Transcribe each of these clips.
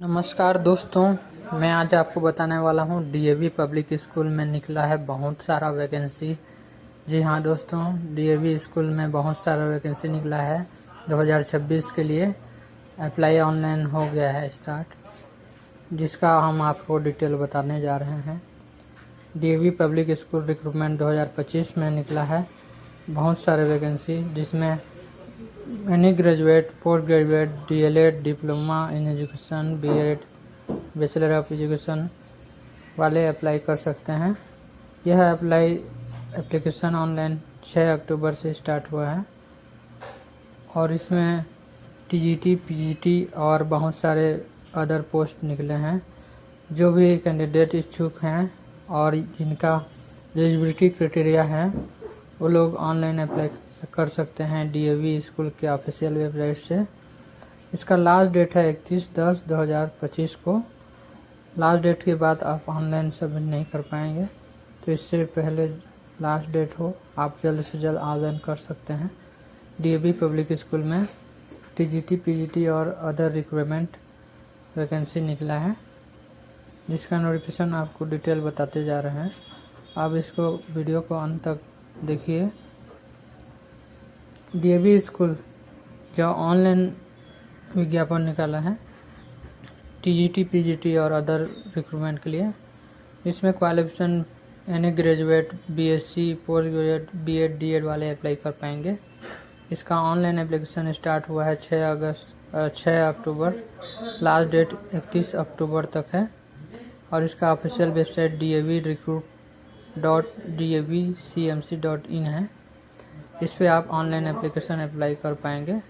नमस्कार दोस्तों, मैं आज आपको बताने वाला हूँ डीएवी पब्लिक स्कूल में निकला है बहुत सारा वैकेंसी। जी हाँ दोस्तों, डीएवी स्कूल में बहुत सारा वैकेंसी निकला है 2026 के लिए। अप्लाई ऑनलाइन हो गया है स्टार्ट, जिसका हम आपको डिटेल बताने जा रहे हैं। डीएवी पब्लिक स्कूल रिक्रूटमेंट 2025 में निकला है बहुत सारे वैकेंसी, जिसमें any graduate, post graduate, DElEd, diploma in education, BEd, bachelor of education वाले अप्लाई कर सकते हैं। यह एप्लीकेशन ऑनलाइन 6 अक्टूबर से स्टार्ट हुआ है और इसमें टीजीटी, पीजीटी और बहुत सारे अदर पोस्ट निकले हैं। जो भी कैंडिडेट इच्छुक हैं और जिनका एलिजिबिलिटी क्राइटेरिया है, वो लोग ऑनलाइन अप्लाई कर सकते हैं डीएवी स्कूल के ऑफिशियल वेबसाइट से। इसका लास्ट डेट है 31/10/2025 को। लास्ट डेट के बाद आप ऑनलाइन सबमिट नहीं कर पाएंगे, तो इससे पहले लास्ट डेट हो, आप जल्द से जल्द आवेदन कर सकते हैं। डीएवी पब्लिक स्कूल में टीजीटी, पीजीटी और अदर रिक्रूटमेंट वैकेंसी निकला है, जिसका नोटिफिकेशन आपको डिटेल बताते जा रहे हैं। आप इसको वीडियो को अंत तक देखिए। डीएवी स्कूल जो ऑनलाइन विज्ञापन निकाला है टीजीटी, पीजीटी और अदर रिक्रूटमेंट के लिए, इसमें qualification any graduate, BSc, post graduate, BEd, DEd वाले अप्लाई कर पाएंगे। इसका ऑनलाइन एप्लीकेशन स्टार्ट हुआ है 6 अक्टूबर। लास्ट डेट 31 अक्टूबर तक है और इसका ऑफिशियल वेबसाइट davrecruit.davcmc.in है। इस पे आप ऑनलाइन एप्लीकेशन अप्लाई कर पाएंगे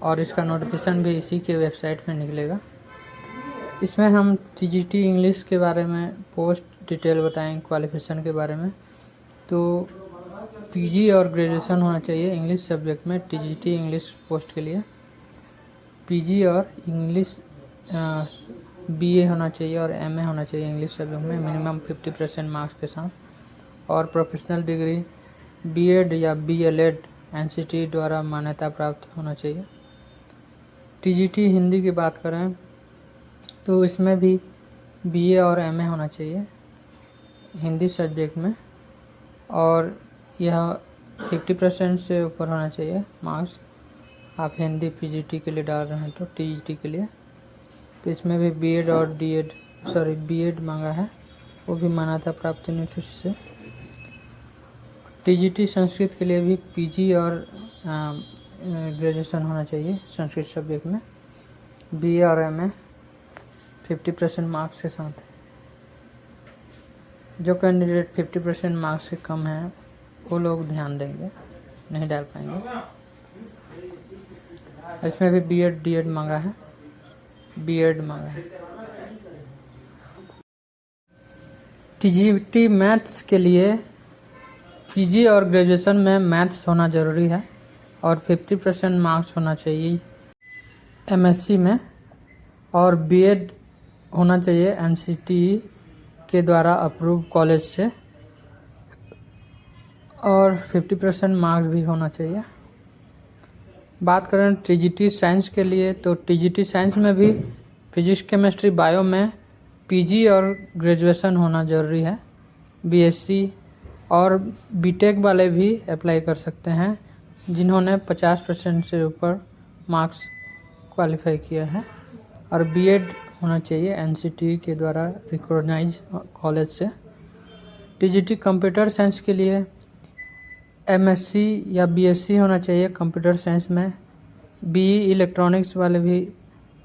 और इसका नोटिफिकेशन भी इसी के वेबसाइट में निकलेगा। इसमें हम टीजीटी इंग्लिश के बारे में पोस्ट डिटेल बताएंगे, क्वालिफिकेशन के बारे में। तो पीजी और ग्रेजुएशन होना चाहिए इंग्लिश सब्जेक्ट में टीजीटी इंग्लिश पोस्ट के लिए। पीजी और इंग्लिश बीए होना चाहिए और एमए होना चाहिए इंग्लिश सब्जेक्ट में, मिनिमम 50% मार्क्स के साथ। और प्रोफेशनल डिग्री बीएड या बीएलएड एनसीटी द्वारा मान्यता प्राप्त होना चाहिए। टीजीटी हिंदी की बात करें तो इसमें भी बीए और एमए होना चाहिए हिंदी सब्जेक्ट में, और यह 50% से ऊपर होना चाहिए मार्क्स। आप हिंदी पीजीटी के लिए डाल रहे हैं तो टीजीटी के लिए तो इसमें भी बीएड और बीएड मांगा है, वो भी मान्यता प्राप्त यूनिवर्सिटी से। टीजीटी संस्कृत के लिए भी पीजी और ग्रेजुएशन होना चाहिए संस्कृत सब्जेक्ट में, बीए और एमए 50% मार्क्स के साथ। जो कैंडिडेट 50% मार्क्स से कम हैं वो लोग ध्यान देंगे, नहीं डाल पाएंगे। इसमें भी बीएड, डीएड मांगा है, बीएड मांगा है। टीजीटी मैथ्स के लिए पीजी और ग्रेजुएशन में मैथ्स होना ज़रूरी है और 50% मार्क्स होना चाहिए एमएससी में, और बीएड होना चाहिए एनसीटी के द्वारा अप्रूव कॉलेज से, और 50% मार्क्स भी होना चाहिए। बात करें टीजीटी साइंस के लिए तो टीजीटी साइंस में भी फिजिक्स, केमिस्ट्री, बायो में पीजी और ग्रेजुएशन होना ज़रूरी है। बीएससी और बीटेक वाले भी अप्लाई कर सकते हैं जिन्होंने 50% से ऊपर मार्क्स क्वालिफाई किया है, और बीएड होना चाहिए एनसीटी के द्वारा रिकॉग्नाइज कॉलेज से। टीजीटी कंप्यूटर साइंस के लिए एमएससी या बीएससी होना चाहिए कंप्यूटर साइंस में। बीई इलेक्ट्रॉनिक्स वाले भी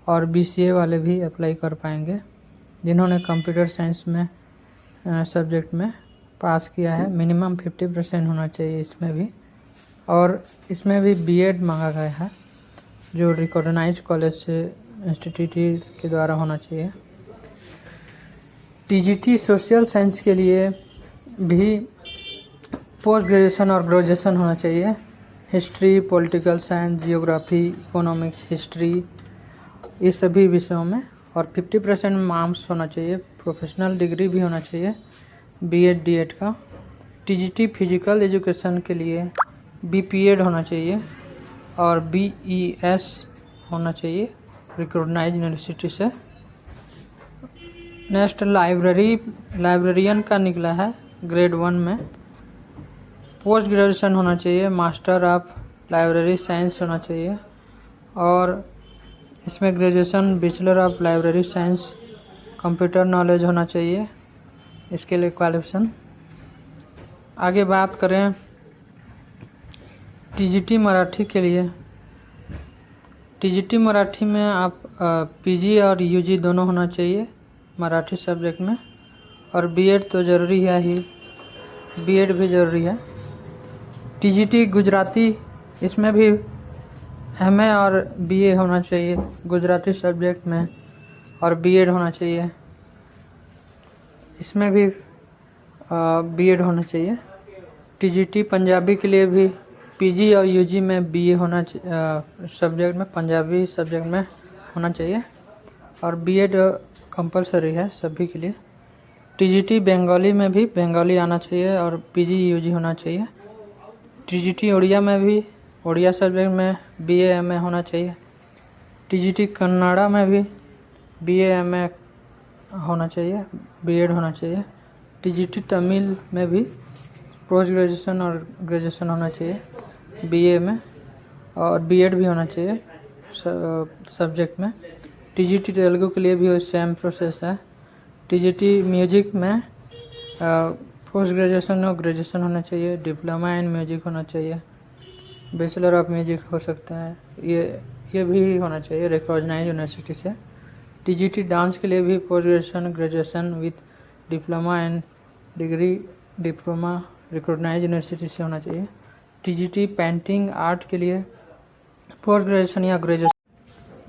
और बीसीए वाले भी अप्लाई कर पाएंगे जिन्होंने कंप्यूटर साइंस में सब्जेक्ट में पास किया है। मिनिमम 50% होना चाहिए इसमें भी, और इसमें भी बीएड मांगा गया है जो रिकॉग्नाइज कॉलेज से इंस्टीट्यूट के द्वारा होना चाहिए। टीजीटी सोशल साइंस के लिए भी पोस्ट ग्रेजुएशन और ग्रेजुएशन होना चाहिए। History, political science, geography, economics, history, ये सभी विषयों में, और 50% मार्क्स होना चाहिए। प्रोफेशनल डिग्री भी होना चाहिए बीएड, डीएड का। टीजीटी फिजिकल एजुकेशन के लिए बीपीएड होना चाहिए और बीईएस होना चाहिए रिकॉग्नाइज यूनिवर्सिटी से। नेक्स्ट लाइब्रेरियन का निकला है ग्रेड 1 में। पोस्ट ग्रेजुएशन होना चाहिए, मास्टर ऑफ लाइब्रेरी साइंस होना चाहिए, और इसमें graduation bachelor of library science computer knowledge होना चाहिए, इसके लिए क्वालिफिकेशन। आगे बात करें टीजीटी मराठी के लिए। टीजीटी मराठी में आप पीजी और यूजी दोनों होना चाहिए मराठी सब्जेक्ट में, और बीएड तो ज़रूरी है ही, बीएड भी ज़रूरी है। टीजीटी गुजराती, इसमें भी एमए और बीए होना चाहिए गुजराती सब्जेक्ट में, और बीएड होना चाहिए, इसमें भी बीएड होना चाहिए। टीजीटी पंजाबी के लिए भी पीजी और यूजी में बीए होना सब्जेक्ट में, पंजाबी सब्जेक्ट में होना चाहिए, और बीएड कंपलसरी है सभी के लिए। टीजीटी बंगाली में भी बंगाली आना चाहिए और पीजी यूजी होना चाहिए। टीजीटी उड़िया में भी उड़िया सब्जेक्ट में बीए एमए होना चाहिए। टीजीटी कन्नड़ा में भी बीए एमए होना चाहिए, बीएड होना चाहिए। टीजीटी तमिल में भी पोस्ट ग्रेजुएशन और ग्रेजुएशन होना चाहिए बीए में, और बीएड भी होना चाहिए सब्जेक्ट में। टीजीटी तेलुगु के लिए भी सेम प्रोसेस है। टीजीटी म्यूजिक में पोस्ट ग्रेजुएशन और ग्रेजुएशन होना चाहिए, डिप्लोमा इन म्यूजिक होना चाहिए, बैचलर ऑफ म्यूजिक हो सकता है, ये भी होना चाहिए रिकॉग्नाइज यूनिवर्सिटी से। टीजीटी डांस के लिए भी post graduation graduation with diploma and degree diploma recognise university से होना चाहिए। टीजीटी पेंटिंग आर्ट के लिए पोस्ट ग्रेजुएशन या ग्रेजुएशन,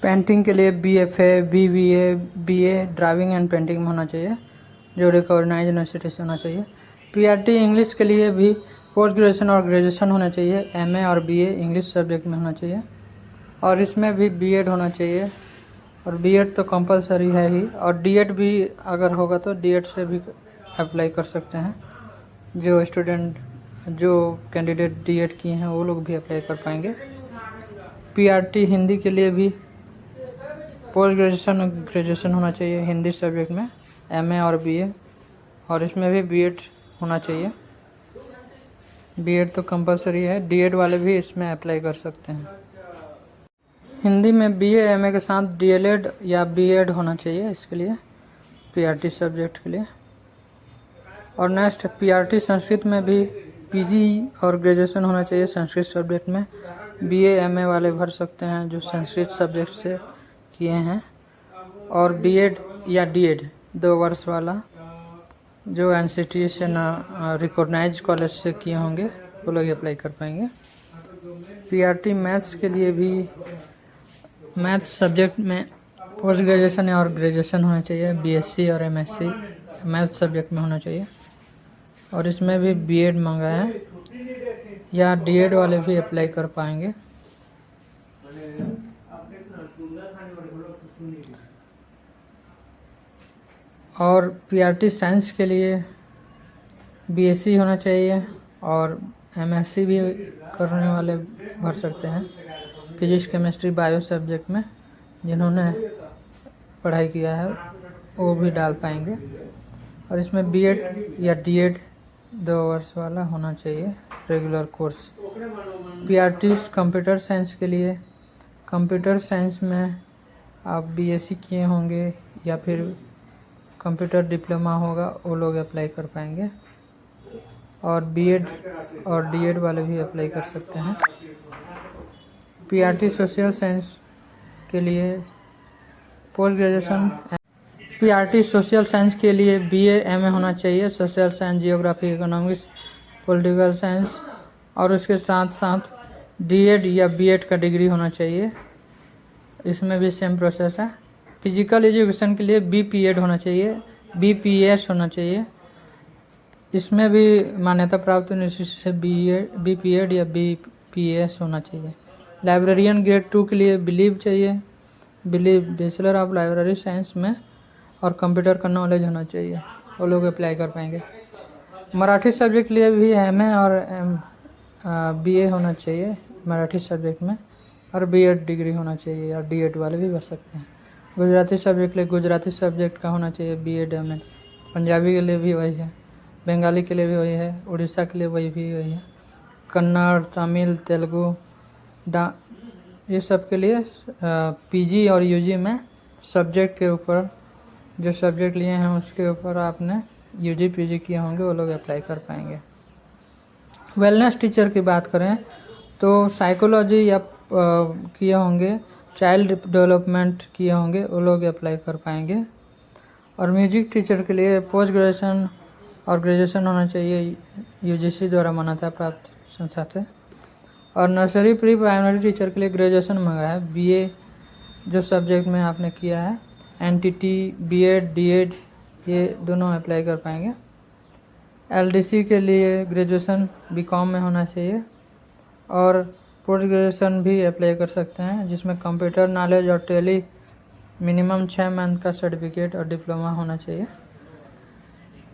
पेंटिंग के लिए BFA BBA BA driving and painting में होना चाहिए, जो रिकॉग्नाइज यूनिवर्सिटी से होना चाहिए। पीआरटी इंग्लिश के लिए भी पोस्ट ग्रेजुएशन और ग्रेजुएशन होना चाहिए, एमए और बीए इंग्लिश सब्जेक्ट में होना चाहिए, और इसमें भी बीएड होना चाहिए, और बीएड तो कंपलसरी है ही, और डीएड भी अगर होगा तो डीएड से भी अप्लाई कर सकते हैं। जो स्टूडेंट जो कैंडिडेट डीएड किए हैं वो लोग भी अप्लाई कर पाएंगे। पीआरटी हिंदी के लिए भी पोस्ट ग्रेजुएशन और ग्रेजुएशन होना चाहिए हिंदी सब्जेक्ट में, एमए और बीए, और इसमें भी बीएड होना चाहिए। बीएड तो कंपलसरी है, डीएड वाले भी इसमें अप्लाई कर सकते हैं। हिंदी में बीए एमए के साथ डीएलएड या बीएड होना चाहिए इसके लिए, पीआरटी सब्जेक्ट के लिए। और नेक्स्ट पीआरटी संस्कृत में भी पीजी और ग्रेजुएशन होना चाहिए संस्कृत सब्जेक्ट में, बीए एमए वाले भर सकते हैं जो संस्कृत सब्जेक्ट से किए हैं, और बीएड या डीएड 2 वर्ष वाला जो एनसीटी से रिकॉग्नाइज कॉलेज से किए होंगे वो लोग अप्लाई कर पाएंगे। पीआरटी मैथ्स के लिए भी मैथ्स सब्जेक्ट में पोस्ट ग्रेजुएशन और ग्रेजुएशन होना चाहिए, बीएससी और एमएससी मैथ्स सब्जेक्ट में होना चाहिए, और इसमें भी बीएड मांगा है, या डीएड वाले भी अप्लाई कर पाएंगे। और पीआरटी साइंस के लिए बीएससी होना चाहिए, और एमएससी भी करने वाले भर सकते हैं फिजिक्स केमिस्ट्री बायो सब्जेक्ट में, जिन्होंने पढ़ाई किया है वो भी डाल पाएंगे। और इसमें बीएड या डीएड 2 वर्ष वाला होना चाहिए regular course. PRT computer science के लिए, कंप्यूटर साइंस में आप बीएससी किए होंगे या फिर कंप्यूटर डिप्लोमा होगा वो लोग अप्लाई कर पाएंगे, और बीएड और डीएड वाले भी अप्लाई कर सकते हैं। पीआरटी सोशल साइंस के लिए post graduation, PRT social science के लिए बीए एमए होना चाहिए, social science geography economics political science, और उसके साथ साथ डीएड या बीएड का डिग्री होना चाहिए, इसमें भी सेम प्रोसेस है। फिजिकल एजुकेशन के लिए बीपीएड होना चाहिए, बीपीएस होना चाहिए, इसमें भी मान्यता प्राप्त यूनिवर्सिटी से बीपीएड या बीपीएस होना चाहिए। लाइब्रेरियन ग्रेड 2 के लिए बिलीव चाहिए, believe bachelor of library science में, और कंप्यूटर का नॉलेज होना चाहिए, वो लोग अप्लाई कर पाएंगे। मराठी सब्जेक्ट के लिए भी एमए और बीए होना चाहिए मराठी सब्जेक्ट में, और बीएड डिग्री होना चाहिए, और डीएड वाले भी भर सकते हैं। गुजराती सब्जेक्ट के लिए गुजराती सब्जेक्ट का होना चाहिए B.Ed M.Ed। पंजाबी के लिए भी वही है, बंगाली के लिए भी वही है, उड़ीसा के लिए वही है, कन्नड़, तमिल, तेलुगु, ये सब के लिए PG और UG में सब्जेक्ट के ऊपर जो सब्जेक्ट लिए हैं उसके ऊपर आपने UG PG किए होंगे वो लोग अप्लाई कर पाएंगे। वेलनेस टीचर की बात करें तो साइकोलॉजी या किए होंगे, चाइल्ड डेवलपमेंट किए होंगे वो लोग अप्लाई कर पाएंगे। और म्यूजिक टीचर के लिए पोस्ट ग्रेजुएशन और ग्रेजुएशन होना चाहिए UGC द्वारा मान्यता प्राप्त संस्था से। और नर्सरी प्री प्राइमरी टीचर के लिए ग्रेजुएशन मांगा है, BA जो सब्जेक्ट में आपने किया है, NTT B.Ed D.Ed ये दोनों अप्लाई कर पाएंगे। LDC के लिए ग्रेजुएशन B.Com में होना चाहिए और पोस्ट ग्रेजुएशन भी अप्लाई कर सकते हैं जिसमें कंप्यूटर नॉलेज और टेली मिनिमम 6 मंथ का सर्टिफिकेट और डिप्लोमा होना चाहिए।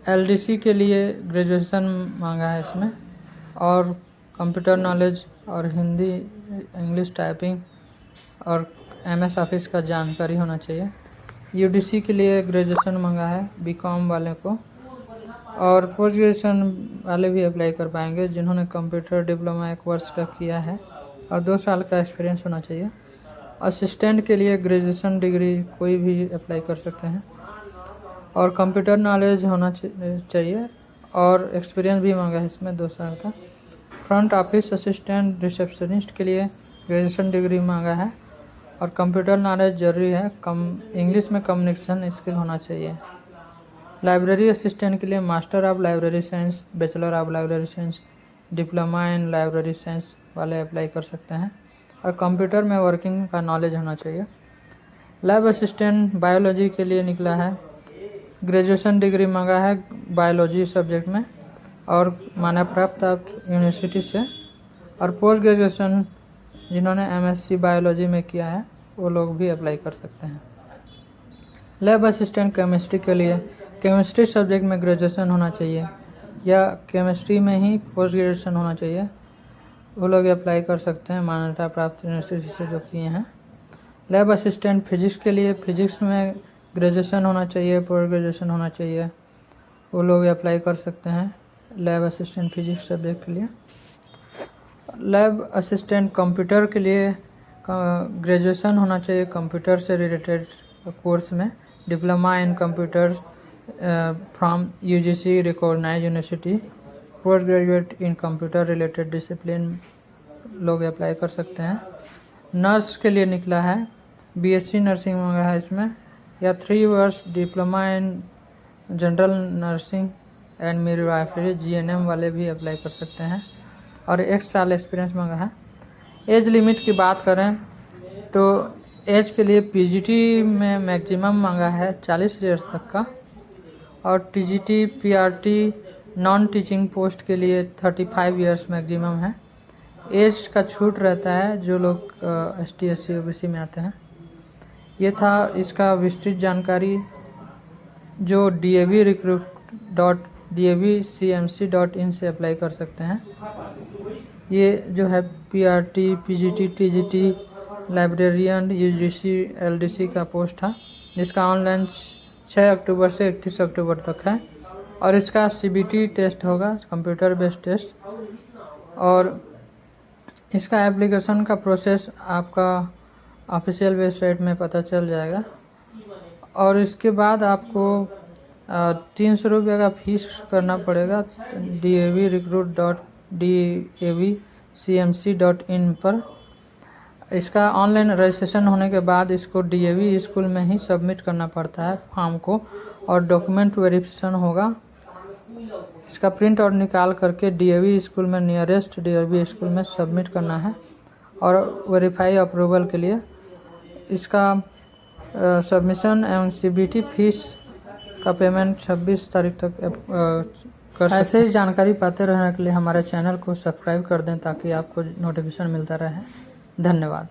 LDC के लिए ग्रेजुएशन मांगा है इसमें और कंप्यूटर नॉलेज और हिंदी इंग्लिश टाइपिंग और MS ऑफिस का जानकारी होना चाहिए। UDC के लिए ग्रेजुएशन मांगा है B.Com वाले को और पोस्ट ग्रेजुएशन वाले भी अप्लाई कर पाएंगे जिन्होंने कंप्यूटर डिप्लोमा 1 वर्ष का किया है और 2 साल का एक्सपीरियंस होना चाहिए। असिस्टेंट के लिए ग्रेजुएशन डिग्री कोई भी अप्लाई कर सकते हैं और कंप्यूटर नॉलेज होना चाहिए और एक्सपीरियंस भी मांगा है इसमें 2 साल का। फ्रंट ऑफिस असिस्टेंट रिसेप्शनिस्ट के लिए ग्रेजुएशन डिग्री मांगा है और कंप्यूटर नॉलेज जरूरी है, इंग्लिश में कम्युनिकेशन स्किल होना चाहिए। लाइब्रेरी असिस्टेंट के लिए master of library science, bachelor of library science, diploma in library science वाले अप्लाई कर सकते हैं और कंप्यूटर में वर्किंग का नॉलेज होना चाहिए। लैब असिस्टेंट बायोलॉजी के लिए निकला है, ग्रेजुएशन डिग्री मांगा है बायोलॉजी सब्जेक्ट में और मान्यता प्राप्त यूनिवर्सिटी से। और पोस्ट ग्रेजुएशन जिन्होंने MSc बायोलॉजी में किया है वो लोग भी अप्लाई कर सकते हैं। लैब असिस्टेंट केमिस्ट्री के लिए केमिस्ट्री सब्जेक्ट में ग्रेजुएशन होना चाहिए या केमिस्ट्री में ही पोस्ट ग्रेजुएशन होना चाहिए, वो लोग अप्लाई कर सकते हैं मान्यता प्राप्त यूनिवर्सिटी से जो किए हैं। लैब असिस्टेंट फिजिक्स के लिए फिजिक्स में ग्रेजुएशन होना चाहिए, पोस्ट ग्रेजुएशन होना चाहिए, वो लोग अप्लाई कर सकते हैं लैब असिस्टेंट फिजिक्स सब्जेक्ट के लिए। लैब असिस्टेंट कंप्यूटर के लिए ग्रेजुएशन होना चाहिए कंप्यूटर से रिलेटेड कोर्स में, diploma in computer from UGC recognise university, post graduate in computer related discipline लोग अप्लाई कर सकते हैं। नर्स के लिए निकला है, BSc नर्सिंग मांगा है इसमें या 3 वर्ष diploma in general nursing and midwifery GNM वाले भी अप्लाई कर सकते हैं और 1 साल एक्सपीरियंस मांगा है। एज लिमिट की बात करें तो एज के लिए PGT में मैक्सिमम मांगा है 40 ईयर्स तक का और TGT PRT non teaching post के लिए 35 ईयर्स मैक्सिमम है। एज का छूट रहता है जो लोग ST SC OBC में आते हैं। ये था इसका विस्तृत जानकारी जो davrecruit.davcmc.in से अप्लाई कर सकते हैं। ये जो है PRT PGT TGT librarian UGC LDC का पोस्ट था जिसका ऑनलाइन 6 अक्टूबर से 31 अक्टूबर तक है और इसका CBT टेस्ट होगा, कंप्यूटर बेस्ड टेस्ट, और इसका एप्लीकेशन का प्रोसेस आपका ऑफिशियल वेबसाइट में पता चल जाएगा और इसके बाद आपको 300 रुपये का फीस करना पड़ेगा davrecruit.davcmc.in पर। इसका ऑनलाइन रजिस्ट्रेशन होने के बाद इसको DAV स्कूल में ही सबमिट करना पड़ता है फॉर्म को और डॉक्यूमेंट वेरिफिकेशन होगा। इसका प्रिंट आउट निकाल करके DAV स्कूल में नियरेस्ट DAV स्कूल में सबमिट करना है और वेरीफाई अप्रूवल के लिए इसका सबमिशन एवं CBT फीस का पेमेंट 26 तारीख तक कर सकते। ऐसे ही जानकारी पाते रहने के लिए हमारे चैनल को सब्सक्राइब कर दें ताकि आपको नोटिफिकेशन मिलता रहे। धन्यवाद।